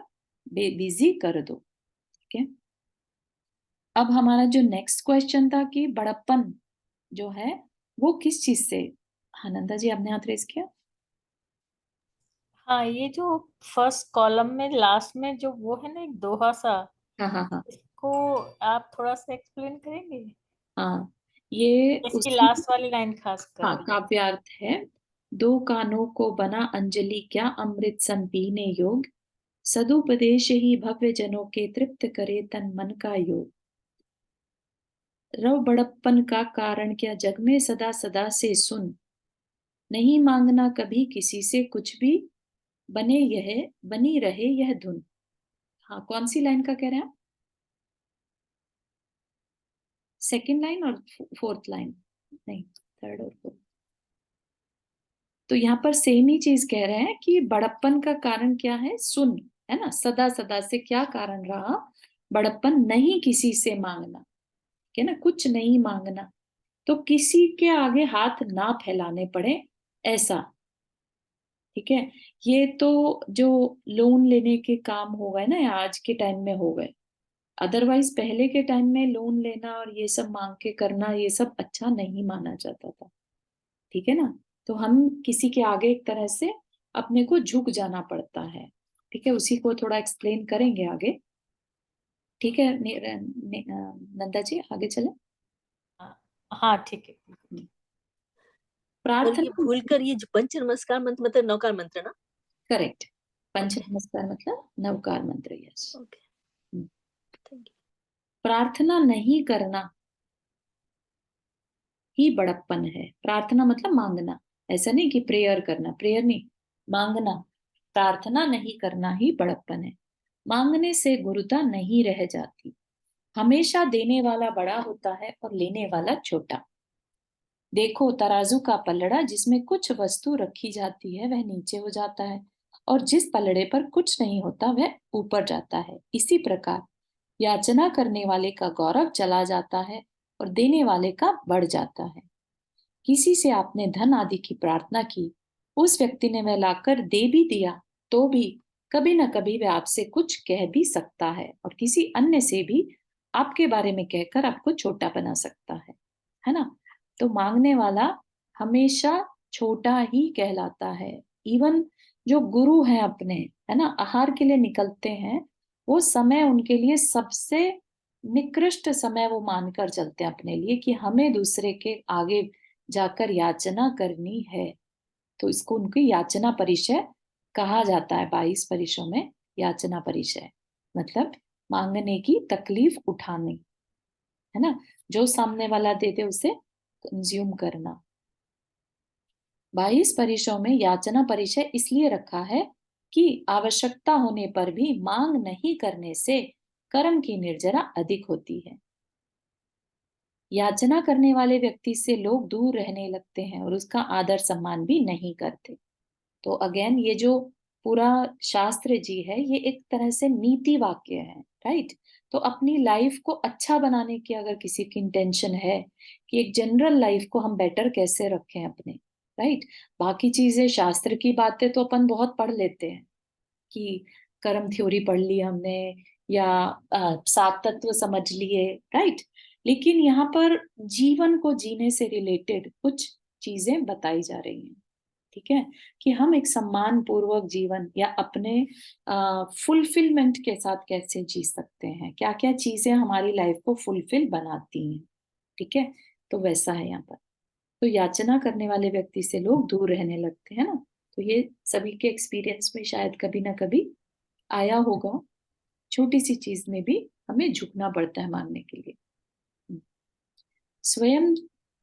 बिजी कर दो। ठीक है। अब हमारा जो नेक्स्ट क्वेश्चन था कि बड़प्पन जो है वो किस चीज से। आनंदा जी, आपने हाथ रेस किया। हाँ, ये जो फर्स्ट कॉलम में लास्ट में जो वो है ना, एक दोहा सा, हाँ हाँ हाँ। इसको आप थोड़ा सा एक्सप्लेन करेंगे? हाँ, ये इसकी उसी, लास्ट वाली लाइन खास हाँ, कर। काव्यार्थ है। दो कानों को बना अंजलि क्या अमृत सम पीने योग, सदुपदेश ही भव्य जनों के तृप्त करे तन मन का योग। रव बड़प्पन का कारण क्या जग में सदा सदा से सुन, नहीं मांगना कभी किसी से कुछ भी, बनी रहे यह धुन। हाँ, कौन सी लाइन का कह रहे हैं आप? सेकंड लाइन और फोर्थ लाइन? नहीं, थर्ड और फोर्थ। तो यहाँ पर सेम ही चीज कह रहे हैं कि बड़प्पन का कारण क्या है, सुन, है ना, सदा सदा से क्या कारण रहा, बड़प्पन, नहीं किसी से मांगना, ठीक है ना, कुछ नहीं मांगना, तो किसी के आगे हाथ ना फैलाने पड़े, ऐसा, ठीक है। ये तो जो लोन लेने के काम हो गए ना, आज के टाइम में हो गए, अदरवाइज पहले के टाइम में लोन लेना और ये सब मांग के करना, ये सब अच्छा नहीं माना जाता था, ठीक है ना। तो हम किसी के आगे एक तरह से अपने को झुक जाना पड़ता है, ठीक है, उसी को थोड़ा एक्सप्लेन करेंगे आगे, ठीक है। नंदा जी आगे चले। हाँ हाँ, ठीक है। और ये प्रार्थना, भूलकर ये जो पंच नमस्कार मंत्र मतलब नौकार मंत्र ना? करेक्ट, पंच ओके नमस्कार मतलब नवकार मंत्र, यस। Okay, thank you. प्रार्थना नहीं करना ही बड़प्पन है। प्रार्थना मतलब मांगना, ऐसा नहीं कि प्रेयर करना, प्रेयर नहीं, मांगना। प्रार्थना नहीं करना ही बड़प्पन है। मांगने से गुरुता नहीं रह जाती। हमेशा देने वाला बड़ा होता है और लेने वाला छोटा। देखो, तराजू का पलड़ा जिसमें कुछ वस्तु रखी जाती है वह नीचे हो जाता है, और जिस पलड़े पर कुछ नहीं होता वह ऊपर जाता है। इसी प्रकार याचना करने वाले का गौरव चला जाता है और देने वाले का बढ़ जाता है। किसी से आपने धन आदि की प्रार्थना की, उस व्यक्ति ने वह लाकर दे भी दिया, तो भी कभी न कभी वह आपसे कुछ कह भी सकता है, और किसी अन्य से भी आपके बारे में कहकर आपको छोटा बना सकता है ना। तो मांगने वाला हमेशा छोटा ही कहलाता है। इवन जो गुरु हैं अपने, है ना, आहार के लिए निकलते हैं, वो समय उनके लिए सबसे निकृष्ट समय वो मानकर चलते हैं अपने लिए, कि हमें दूसरे के आगे जाकर याचना करनी है। तो इसको उनकी याचना परिचय कहा जाता है। 22 परिचयों में याचना परिचय मतलब मांगने की तकलीफ उठानी, है ना, जो सामने वाला दे दे उसे कंज्यूम करना। 22 परिचयों में याचना परिचय इसलिए रखा है कि आवश्यकता होने पर भी मांग नहीं करने से कर्म की निर्जरा अधिक होती है। याचना करने वाले व्यक्ति से लोग दूर रहने लगते हैं और उसका आदर सम्मान भी नहीं करते। तो अगेन ये जो पूरा शास्त्र जी है, ये एक तरह से नीति वाक्य है, राइट। तो अपनी लाइफ को अच्छा बनाने की अगर किसी की इंटेंशन है कि एक जनरल लाइफ को हम बेटर कैसे रखें अपने, राइट। बाकी चीजें, शास्त्र की बातें तो अपन बहुत पढ़ लेते हैं, कि कर्म थ्योरी पढ़ ली हमने, या सात तत्व समझ लिए, राइट। लेकिन यहाँ पर जीवन को जीने से रिलेटेड कुछ चीजें बताई जा रही हैं, ठीक है, कि हम एक सम्मान पूर्वक जीवन या अपने फुलफिलमेंट के साथ कैसे जी सकते हैं, क्या क्या चीजें हमारी लाइफ को फुलफिल बनाती हैं, ठीक है। तो वैसा है यहाँ पर। तो याचना करने वाले व्यक्ति से लोग दूर रहने लगते हैं ना। तो ये सभी के एक्सपीरियंस में शायद कभी ना कभी आया होगा। छोटी सी चीज में भी हमें झुकना पड़ता है मांगने के लिए। स्वयं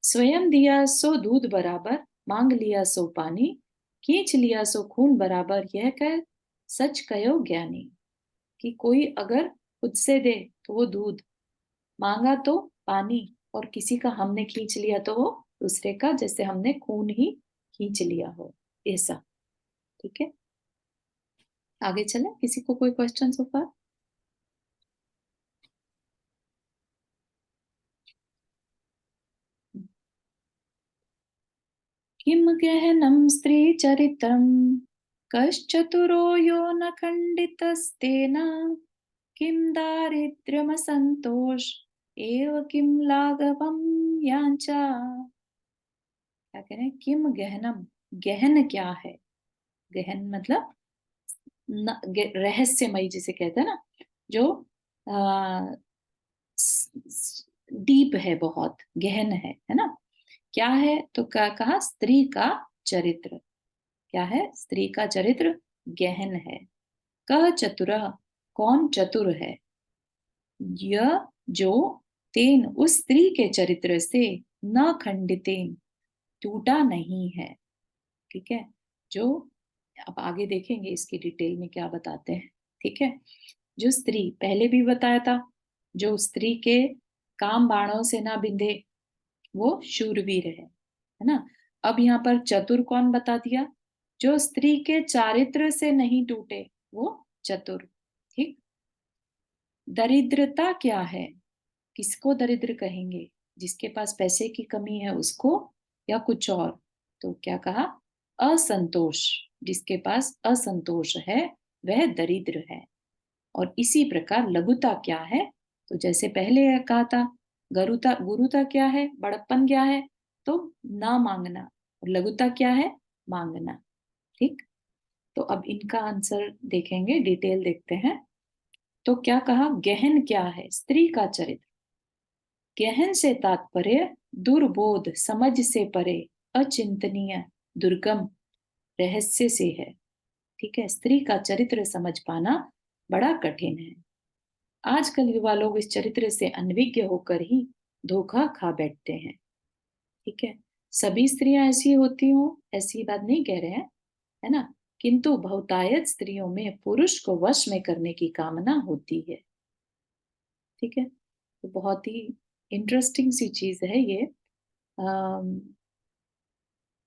स्वयं दिया सो दूध बराबर, मांग लिया सो पानी, खींच लिया सो खून बराबर, यह कह सच कहो ज्ञानी। कि कोई अगर खुद से दे तो वो दूध, मांगा तो पानी, और किसी का हमने खींच लिया तो वो दूसरे का जैसे हमने खून ही खींच लिया हो, ऐसा, ठीक है। आगे चले, किसी को कोई क्वेश्चन सो फार? किम गहनम स्त्री चरित्रम, कश्चतुरो यो न खंडितस्तेन, किम दारिद्र्यम संतोष एव किम लाघवम याचा। क्या कह रहे हैं, किम गहनम, गहन क्या है, गहन मतलब रहस्यमयी जिसे कहते हैं ना, जो डीप है, बहुत गहन है ना। क्या है, तो क्या कहा, स्त्री का चरित्र। क्या है, स्त्री का चरित्र गहन है। क चतुर, कौन चतुर है। यह जो तेन, उस स्त्री के चरित्र से, न खंडितेन, टूटा नहीं है, ठीक है। जो अब आगे देखेंगे इसकी डिटेल में क्या बताते हैं, ठीक है। जो स्त्री, पहले भी बताया था, जो स्त्री के काम बाणों से ना बिंधे वो शूरवीर है ना। अब यहाँ पर चतुर कौन बता दिया? जो स्त्री के चारित्र से नहीं टूटे वो चतुर। ठीक। दरिद्रता क्या है? किसको दरिद्र कहेंगे? जिसके पास पैसे की कमी है उसको, या कुछ और? तो क्या कहा? असंतोष। जिसके पास असंतोष है वह दरिद्र है। और इसी प्रकार लघुता क्या है? तो जैसे पहले कहा था, गुरुता क्या है? बड़प्पन क्या है? तो ना मांगना। और लघुता क्या है? मांगना। ठीक। तो अब इनका आंसर देखेंगे, डिटेल देखते हैं। तो क्या कहा? गहन क्या है? स्त्री का चरित्र। गहन से तात्पर्य दुर्बोध, समझ से परे, अचिंतनीय, दुर्गम, रहस्य से है। ठीक है। स्त्री का चरित्र समझ पाना बड़ा कठिन है। आजकल युवा लोग इस चरित्र से अनभिज्ञ होकर ही धोखा खा बैठते हैं। ठीक है। सभी स्त्रियां ऐसी होती हो ऐसी बात नहीं कह रहे हैं, है ना? किंतु बहुतायत स्त्रियों में पुरुष को वश में करने की कामना होती है। ठीक है। तो बहुत ही इंटरेस्टिंग सी चीज है ये।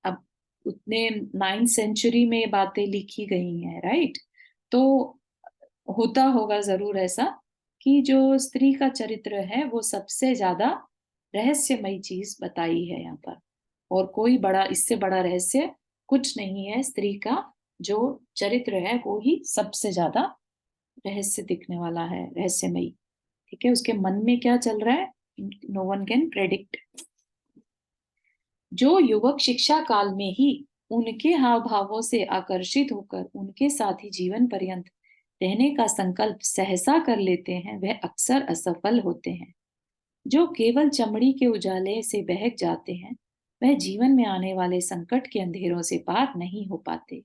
अब उतने 9th सेंचुरी में बातें लिखी गई हैं, राइट? तो होता होगा जरूर ऐसा कि जो स्त्री का चरित्र है वो सबसे ज्यादा रहस्यमयी चीज बताई है यहाँ पर। और कोई बड़ा, इससे बड़ा रहस्य कुछ नहीं है। स्त्री का जो चरित्र है वो ही सबसे ज्यादा रहस्य दिखने वाला है, रहस्यमयी। ठीक है। उसके मन में क्या चल रहा है, नो वन कैन प्रेडिक्ट। जो युवक शिक्षा काल में ही उनके हाव भावों से आकर्षित होकर उनके साथ ही जीवन पर्यंत रहने का संकल्प सहसा कर लेते हैं वह अक्सर असफल होते हैं। जो केवल चमड़ी के उजाले से बहक जाते हैं वह जीवन में आने वाले संकट के अंधेरों से पार नहीं हो पाते।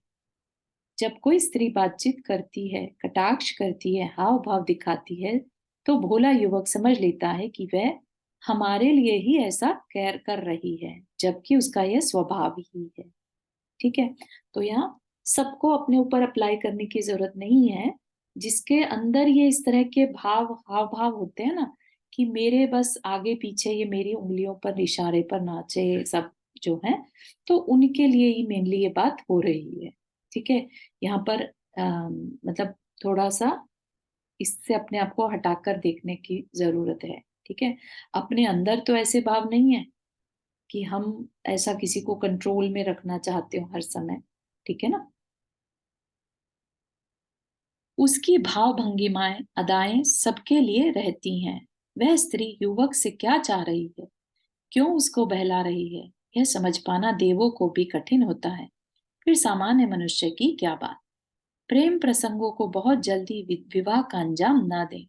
जब कोई स्त्री बातचीत करती है, कटाक्ष करती है, हाव भाव दिखाती है, तो भोला युवक समझ लेता है कि वह हमारे लिए ही ऐसा कर रही है, जबकि उसका यह स्वभाव ही है। ठीक है। तो यहाँ सबको अपने ऊपर अप्लाई करने की जरूरत नहीं है। जिसके अंदर ये इस तरह के हाव भाव होते हैं ना, कि मेरे बस आगे पीछे ये मेरी उंगलियों पर इशारे पर नाचे सब जो है, तो उनके लिए ही मेनली ये बात हो रही है। ठीक है। यहाँ पर मतलब थोड़ा सा इससे अपने आप को हटाकर देखने की जरूरत है। ठीक है। अपने अंदर तो ऐसे भाव नहीं है कि हम ऐसा किसी को कंट्रोल में रखना चाहते हो हर समय। ठीक है ना? उसकी भाव भंगिमाएं, अदाएं सबके लिए रहती हैं। वह स्त्री युवक से क्या चाह रही है, क्यों उसको बहला रही है, यह समझ पाना देवों को भी कठिन होता है, फिर सामान्य मनुष्य की क्या बात। प्रेम प्रसंगों को बहुत जल्दी विवाह का अंजाम ना दें।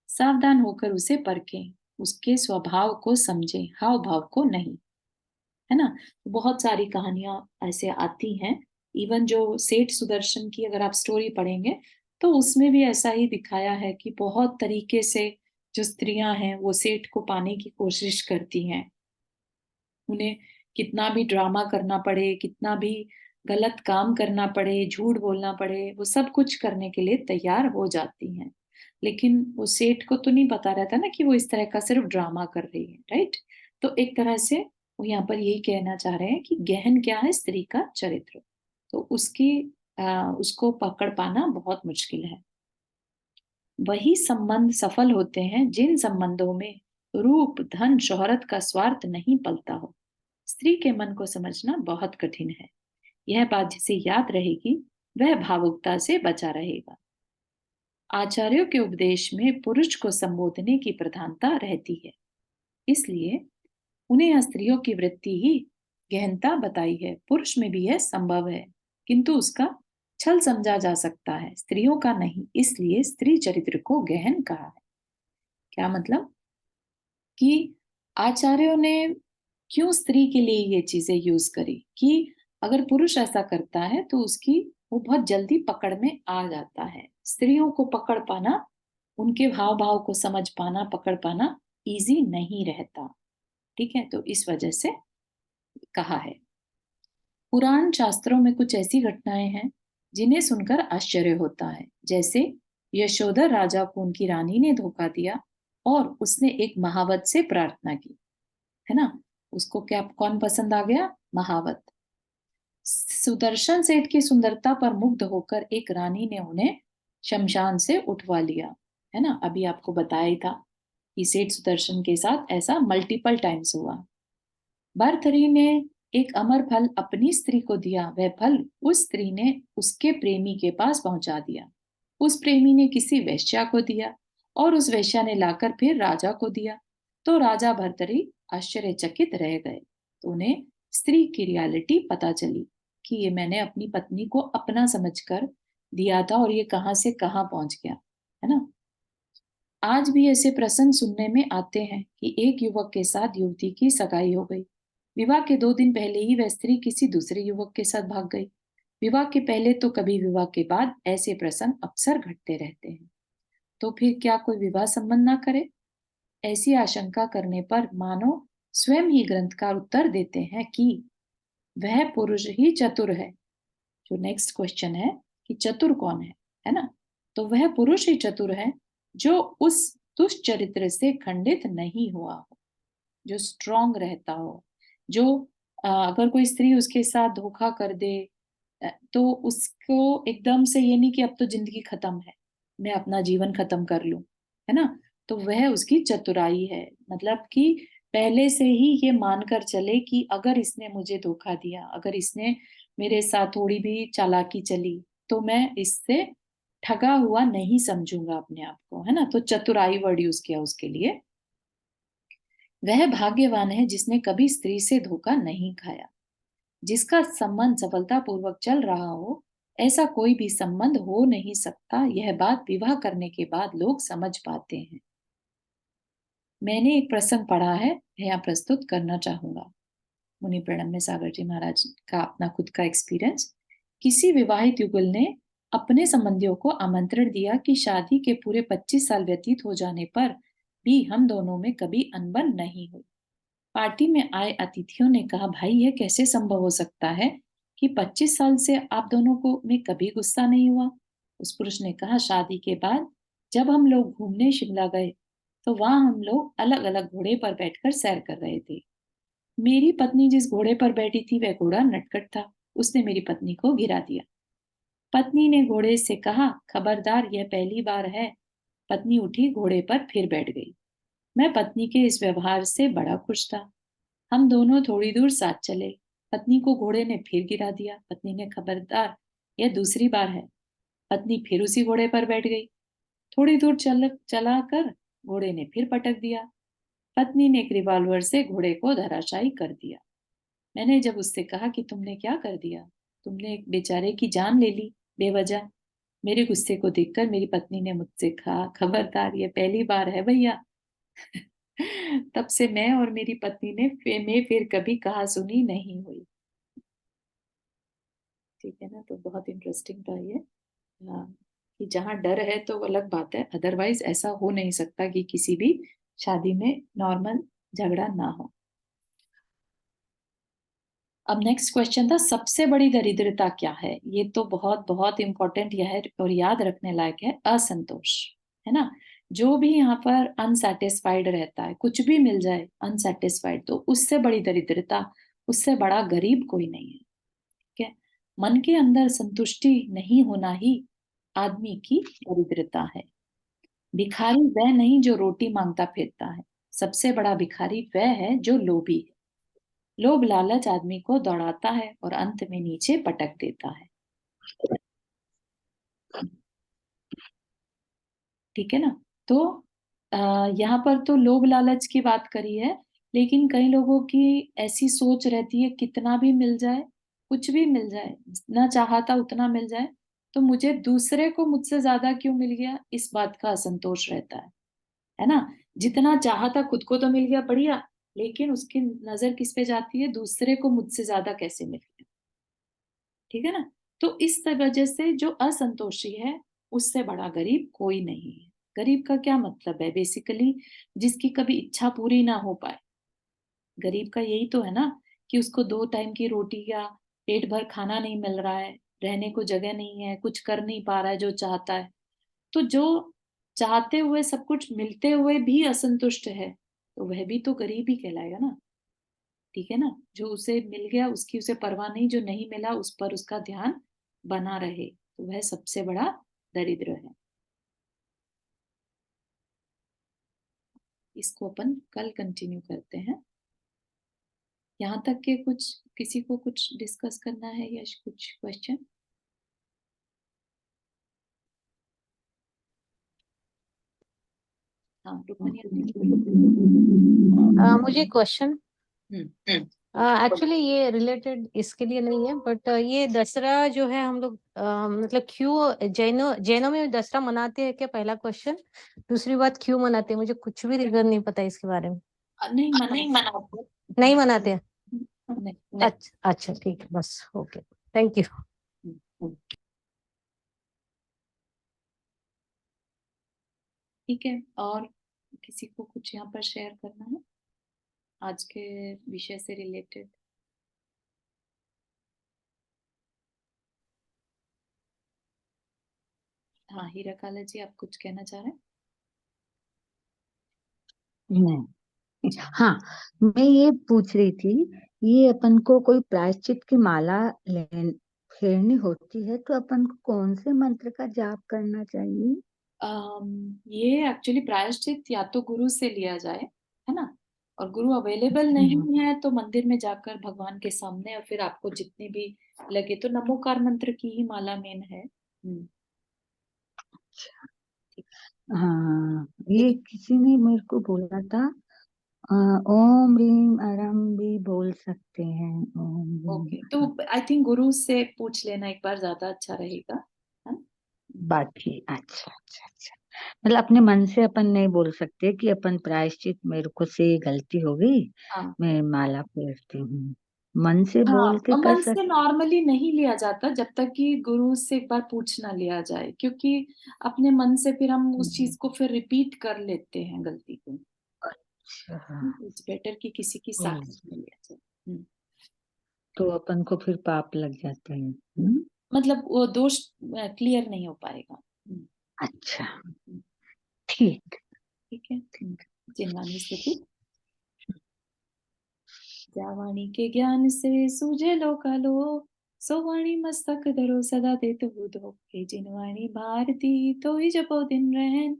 सावधान होकर उसे परखें, उसके स्वभाव को समझें, हाव भाव को नहीं। है ना? तो बहुत सारी कहानियां ऐसे आती हैं। इवन जो सेठ सुदर्शन की अगर आप स्टोरी पढ़ेंगे तो उसमें भी ऐसा ही दिखाया है कि बहुत तरीके से जो स्त्रियां हैं वो सेठ को पाने की कोशिश करती हैं। उन्हें कितना भी ड्रामा करना पड़े, कितना भी गलत काम करना पड़े, झूठ बोलना पड़े, वो सब कुछ करने के लिए तैयार हो जाती हैं। लेकिन वो सेठ को तो नहीं पता रहता ना कि वो इस तरह का सिर्फ ड्रामा कर रही है, राइट? तो एक तरह से वो यहाँ पर यही कहना चाह रहे हैं कि गहन क्या है? स्त्री का चरित्र। तो उसको पकड़ पाना बहुत मुश्किल है। वही संबंध सफल होते हैं जिन संबंधों में रूप, धन, शोहरत का स्वार्थ नहीं पलता हो। स्त्री के मन को समझना बहुत कठिन है। यह बात जिसे याद रहेगी वह भावुकता से बचा रहेगा। आचार्यों के उपदेश में पुरुष को संबोधने की प्रधानता रहती है, इसलिए उन्हें यह स्त्रियों की वृत्ति ही गहनता बताई है। पुरुष में भी यह संभव है, किंतु उसका छल समझा जा सकता है, स्त्रियों का नहीं। इसलिए स्त्री चरित्र को गहन कहा है। क्या मतलब? कि आचार्यों ने क्यों स्त्री के लिए ये चीजें यूज करी कि अगर पुरुष ऐसा करता है तो उसकी वो बहुत जल्दी पकड़ में आ जाता है। स्त्रियों को पकड़ पाना, उनके भाव भाव को समझ पाना, पकड़ पाना इजी नहीं रहता। ठीक है। तो इस वजह से कहा है। पुराण शास्त्रों में कुछ ऐसी घटनाएं हैं जिन्हें सुनकर आश्चर्य होता है। जैसे यशोधर राजा को उनकी रानी ने धोखा दिया और उसने एक महावत से प्रार्थना की। है ना? उसको क्या कौन पसंद आ गया? महावत। सुदर्शन सेठ की सुंदरता पर मुग्ध होकर एक रानी ने उन्हें शमशान से उठवा लिया, है ना। अभी आपको बताया ही था कि सेठ सुदर्शन के साथ ऐसा मल्टीपल टाइम्स हुआ। भर्तृहरि ने एक अमर फल अपनी स्त्री को दिया, वह फल उस स्त्री ने उसके प्रेमी के पास पहुंचा दिया। उस प्रेमी ने किसी वेश्या को दिया और उस वेश्या ने लाकर फिर राजा को दिया। तो राजा भर्तृहरि आश्चर्यचकित रह गए। तो उन्हें स्त्री की रियलिटी पता चली कि ये मैंने अपनी पत्नी को अपना समझकर दिया था और ये कहां से कहां पहुंच गया, है ना। आज भी ऐसे प्रसंग सुनने में आते हैं कि एक युवक के साथ युवती की सगाई हो गई। विवाह के 2 दिन पहले ही वह स्त्री किसी दूसरे युवक के साथ भाग गई। विवाह के पहले तो कभी विवाह के बाद ऐसे प्रसंग अक्सर घटते रहते हैं। तो फिर क्या कोई विवाह संबंध ना करे? ऐसी आशंका करने पर मानो स्वयं ही ग्रंथकार उत्तर देते हैं कि वह पुरुष ही चतुर है। जो नेक्स्ट क्वेश्चन है कि चतुर कौन है ना। तो वह पुरुष ही चतुर है जो उस दुष्चरित्र से खंडित नहीं हुआ हो, जो स्ट्रांग रहता हो, जो अगर कोई स्त्री उसके साथ धोखा कर दे तो उसको एकदम से ये नहीं कि अब तो जिंदगी खत्म है, मैं अपना जीवन खत्म कर लूं, है ना। तो वह उसकी चतुराई है, मतलब कि पहले से ही ये मानकर चले कि अगर इसने मुझे धोखा दिया, अगर इसने मेरे साथ थोड़ी भी चालाकी चली, तो मैं इससे ठगा हुआ नहीं समझूंगा अपने आप को, है ना। तो चतुराई वर्ड यूज किया उसके लिए। वह भाग्यवान है जिसने कभी स्त्री से धोखा नहीं खाया, जिसका संबंध सफलतापूर्वक चल रहा हो। ऐसा कोई भी संबंध हो नहीं सकता, यह बात विवाह करने के बाद लोग समझ पाते हैं। मैंने एक प्रसंग पढ़ा है, यहाँ प्रस्तुत करना चाहूंगा। मुनि प्रणम्य सागर जी महाराज का अपना खुद का एक्सपीरियंस। किसी विवाहित युगल ने अपने संबंधियों को आमंत्रण दिया कि शादी के पूरे 25 साल व्यतीत हो जाने पर भी हम दोनों में कभी अनबन नहीं हुई। पार्टी में आए अतिथियों ने कहा, भाई यह कैसे संभव हो सकता है कि 25 साल से आप दोनों को में कभी गुस्सा नहीं हुआ। उस पुरुष ने कहा, शादी के बाद जब हम लोग घूमने शिमला गए तो वहां हम लोग अलग अलग घोड़े पर बैठकर सैर कर रहे थे। मेरी पत्नी जिस घोड़े पर बैठी थी वह घोड़ा नटखट था, उसने मेरी पत्नी को गिरा दिया। पत्नी ने घोड़े से कहा, खबरदार यह पहली बार है। पत्नी उठी, घोड़े पर फिर बैठ गई। मैं पत्नी के इस व्यवहार से बड़ा खुश था। हम दोनों थोड़ी दूर साथ चले। पत्नी को घोड़े ने फिर गिरा दिया। पत्नी ने, खबरदार यह दूसरी बार है। पत्नी फिर उसी घोड़े पर बैठ गई। थोड़ी दूर चला कर घोड़े ने फिर पटक दिया। पत्नी ने एक रिवॉल्वर से घोड़े को धराशायी कर दिया। मैंने जब उससे कहा कि तुमने क्या कर दिया, तुमने एक बेचारे की जान ले ली बेवजह। मेरे गुस्से को देखकर मेरी पत्नी ने मुझसे कहा, खबरदार ये पहली बार है भैया। तब से मैं और मेरी पत्नी ने फिर कभी कहा सुनी नहीं हुई। ठीक है ना। तो बहुत इंटरेस्टिंग था ये। हाँ, कि जहाँ डर है तो वो अलग बात है, अदरवाइज ऐसा हो नहीं सकता कि किसी भी शादी में नॉर्मल झगड़ा ना हो। अब नेक्स्ट क्वेश्चन था, सबसे बड़ी दरिद्रता क्या है। ये तो बहुत बहुत इंपॉर्टेंट यह है और याद रखने लायक है, असंतोष, है ना। जो भी यहाँ पर अनसेटिस्फाइड रहता है, कुछ भी मिल जाए अनसेटिस्फाइड, तो उससे बड़ी दरिद्रता, उससे बड़ा गरीब कोई नहीं है। ठीक है। मन के अंदर संतुष्टि नहीं होना ही आदमी की दरिद्रता है। भिखारी वह नहीं जो रोटी मांगता फिरता है, सबसे बड़ा भिखारी वह है जो लोभी है। लोभ लालच आदमी को दौड़ाता है और अंत में नीचे पटक देता है। ठीक है ना। तो यहाँ पर तो लोभ लालच की बात करी है, लेकिन कई लोगों की ऐसी सोच रहती है, कितना भी मिल जाए, कुछ भी मिल जाए, जितना चाहा था उतना मिल जाए, तो मुझे दूसरे को मुझसे ज्यादा क्यों मिल गया, इस बात का असंतोष रहता है ना। जितना चाहा था खुद को तो मिल गया, बढ़िया, लेकिन उसकी नजर किस पे जाती है, दूसरे को मुझसे ज्यादा कैसे मिल गया। ठीक है ना। तो इस वजह से जो असंतोषी है, उससे बड़ा गरीब कोई नहीं है। गरीब का क्या मतलब है, बेसिकली जिसकी कभी इच्छा पूरी ना हो पाए। गरीब का यही तो है ना, कि उसको 2 टाइम की रोटी या पेट भर खाना नहीं मिल रहा है, रहने को जगह नहीं है, कुछ कर नहीं पा रहा है जो चाहता है। तो जो चाहते हुए सब कुछ मिलते हुए भी असंतुष्ट है, तो वह भी तो गरीब ही कहलाएगा ना। ठीक है ना, जो उसे मिल गया उसकी उसे परवाह नहीं, जो नहीं मिला उस पर उसका ध्यान बना रहे, तो वह सबसे बड़ा दरिद्र है। इसको अपन कल कंटिन्यू करते हैं। यहाँ तक के कुछ किसी को कुछ डिस्कस करना है या कुछ क्वेश्चन? हाँ, रुक्मणी आंटी। मुझे क्वेश्चन हम्म एक्चुअली ये रिलेटेड इसके लिए नहीं है, बट ये दसरा जो है हम लोग मतलब क्यों जैनों में दसरा मनाते हैं क्या, पहला क्वेश्चन। दूसरी बात, क्यों मनाते हैं, मुझे कुछ भी रीजन नहीं पता इसके बारे में। नहीं मना नहीं मनाते हैं। नहीं। अच्छा अच्छा, ठीक है, बस ओके, थैंक यू। ठीक है, और किसी को कुछ यहाँ पर शेयर करना है आज के विषय से रिलेटेड? हाँ, हीरा काला जी, आप कुछ कहना चाह रहे हैं? नहीं, हाँ, मैं ये पूछ रही थी, ये अपन को कोई प्रायश्चित की माला फेरनी होती है तो अपन को कौन से मंत्र का जाप करना चाहिए? ये एक्चुअली प्रायश्चित या तो गुरु से लिया जाए, है ना, और गुरु अवेलेबल नहीं है तो मंदिर में जाकर भगवान के सामने, और फिर आपको जितने भी लगे तो नमोकार मंत्र की ही माला मेन है। हाँ, ये किसी ने मेरे को बोला था, ओम रीम अरम भी बोल सकते हैं, ओम ओके, तो आई थिंक गुरु से पूछ लेना एक बार, ज्यादा अच्छा रहेगा, है ना? बाकी अच्छा अच्छा अच्छा, मतलब अपने मन से अपन नहीं बोल सकते कि अपन प्रायश्चित, मेरे को से गलती हो गई, हाँ मैं माला फेरती हूँ, मन से हाँ, बोल के और कर मन से सकते। नॉर्मली नहीं लिया जाता जब तक कि गुरु से एक बार पूछ ना लिया जाए, क्योंकि अपने मन से फिर हम उस चीज को फिर रिपीट कर लेते हैं गलती को। अच्छा, इट्स बेटर कि किसी की साक्षी में लिया जाए। तो अपन को फिर पाप लग जाते हैं। मतलब वो दोष क्लियर नहीं हो पाएगा। अच्छा, ठीक। ठीक है। जिनवानी स्तुति। जा वाणी के ज्ञान से सूझे लो कालो, सो वाणी मस्तक धरो सदा देत बुधो, हे जिनवाणी भारती तो ही जपो दिन रहन,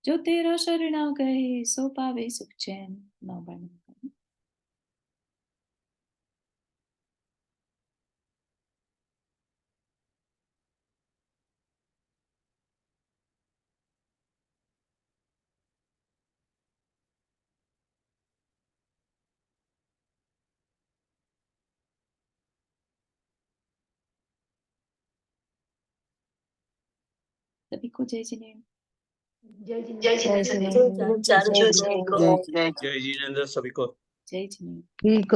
जो तेरा शरणा गए सो पावे सुख चैन। नौ बार। सभी को जय जिनेन्द्र। जय जय जिनेन्द्र। जिनेन्द्र। चारों जय सभी को। जिनेन्द्र। जय जिनेन्द्र सभी को। जय जिनेन्द्र। ठीक।